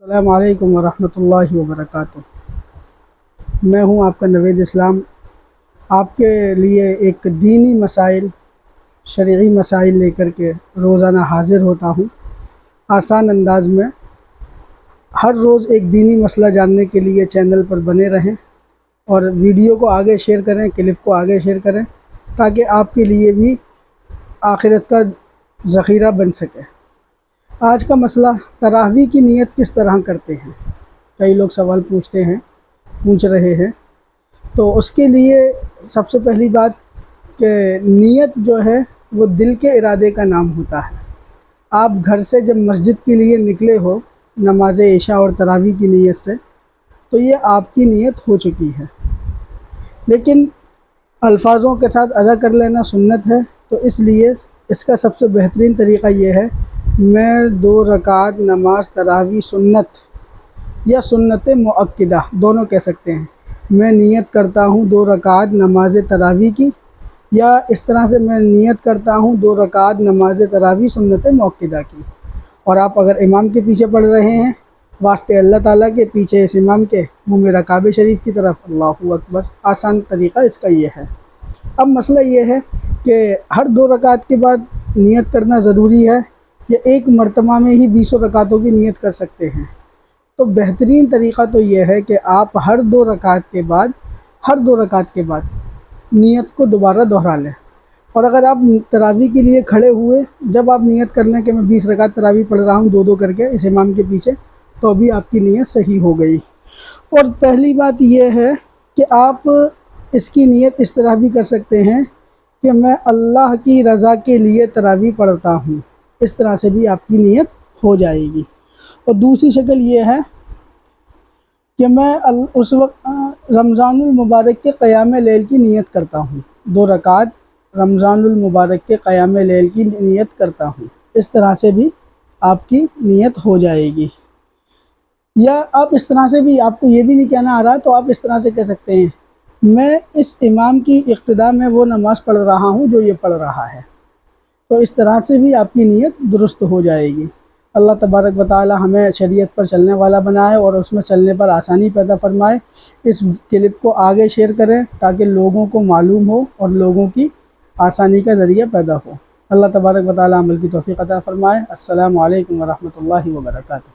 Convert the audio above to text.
السلام علیکم ورحمۃ اللہ وبرکاتہ۔ میں ہوں آپ کا نوید اسلام، آپ کے لیے ایک دینی مسائل، شرعی مسائل لے کر کے روزانہ حاضر ہوتا ہوں۔ آسان انداز میں ہر روز ایک دینی مسئلہ جاننے کے لیے چینل پر بنے رہیں اور ویڈیو کو آگے شیئر کریں، کلپ کو آگے شیئر کریں تاکہ آپ کے لیے بھی آخرت کا ذخیرہ بن سکے۔ آج کا مسئلہ تراویح کی نیت کس طرح کرتے ہیں، کئی لوگ سوال پوچھ رہے ہیں۔ تو اس کے لیے سب سے پہلی بات کہ نیت جو ہے وہ دل کے ارادے کا نام ہوتا ہے۔ آپ گھر سے جب مسجد کے لیے نکلے ہو نماز عشاء اور تراویح کی نیت سے، تو یہ آپ کی نیت ہو چکی ہے، لیکن الفاظوں کے ساتھ ادا کر لینا سنت ہے۔ تو اس لیے اس کا سب سے بہترین طریقہ یہ ہے، میں 2 رکعت نماز تراویح سنت یا سنت مؤکدہ دونوں کہہ سکتے ہیں، میں نیت کرتا ہوں 2 رکعت نماز تراویح کی، یا اس طرح سے میں نیت کرتا ہوں 2 رکعت نماز تراویح سنت مؤکدہ کی۔ اور آپ اگر امام کے پیچھے پڑھ رہے ہیں، واسطے اللہ تعالیٰ کے پیچھے اس امام کے منہ میرا کعبہ شریف کی طرف، اللہ اکبر۔ آسان طریقہ اس کا یہ ہے۔ اب مسئلہ یہ ہے کہ ہر 2 رکعت کے بعد نیت کرنا ضروری ہے یا ایک مرتبہ میں ہی 20 رکعتوں کی نیت کر سکتے ہیں؟ تو بہترین طریقہ تو یہ ہے کہ آپ ہر 2 رکعت کے بعد نیت کو دوبارہ دہرا لیں۔ اور اگر آپ تراویح کے لیے کھڑے ہوئے، جب آپ نیت کر لیں کہ میں 20 رکعت تراویح پڑھ رہا ہوں 2 کر کے اس امام کے پیچھے، تو بھی آپ کی نیت صحیح ہو گئی۔ اور پہلی بات یہ ہے کہ آپ اس کی نیت اس طرح بھی کر سکتے ہیں کہ میں اللہ کی رضا کے لیے تراویح پڑھتا ہوں، اس طرح سے بھی آپ کی نیت ہو جائے گی۔ اور دوسری شکل یہ ہے کہ میں اس وقت رمضان المبارک کے قیام لیل کی نیت کرتا ہوں، 2 رکعت رمضان المبارک کے قیام لیل کی نیت کرتا ہوں، اس طرح سے بھی آپ کی نیت ہو جائے گی۔ یا آپ اس طرح سے بھی، آپ کو یہ بھی نہیں کہنا آ رہا تو آپ اس طرح سے کہہ سکتے ہیں، میں اس امام کی اقتداء میں وہ نماز پڑھ رہا ہوں جو یہ پڑھ رہا ہے، تو اس طرح سے بھی آپ کی نیت درست ہو جائے گی۔ اللہ تبارک و تعالی ہمیں شریعت پر چلنے والا بنائے اور اس میں چلنے پر آسانی پیدا فرمائے۔ اس کلپ کو آگے شیئر کریں تاکہ لوگوں کو معلوم ہو اور لوگوں کی آسانی کا ذریعہ پیدا ہو۔ اللہ تبارک و تعالی عمل کی توفیق عطا فرمائے۔ السلام علیکم ورحمۃ اللہ وبرکاتہ۔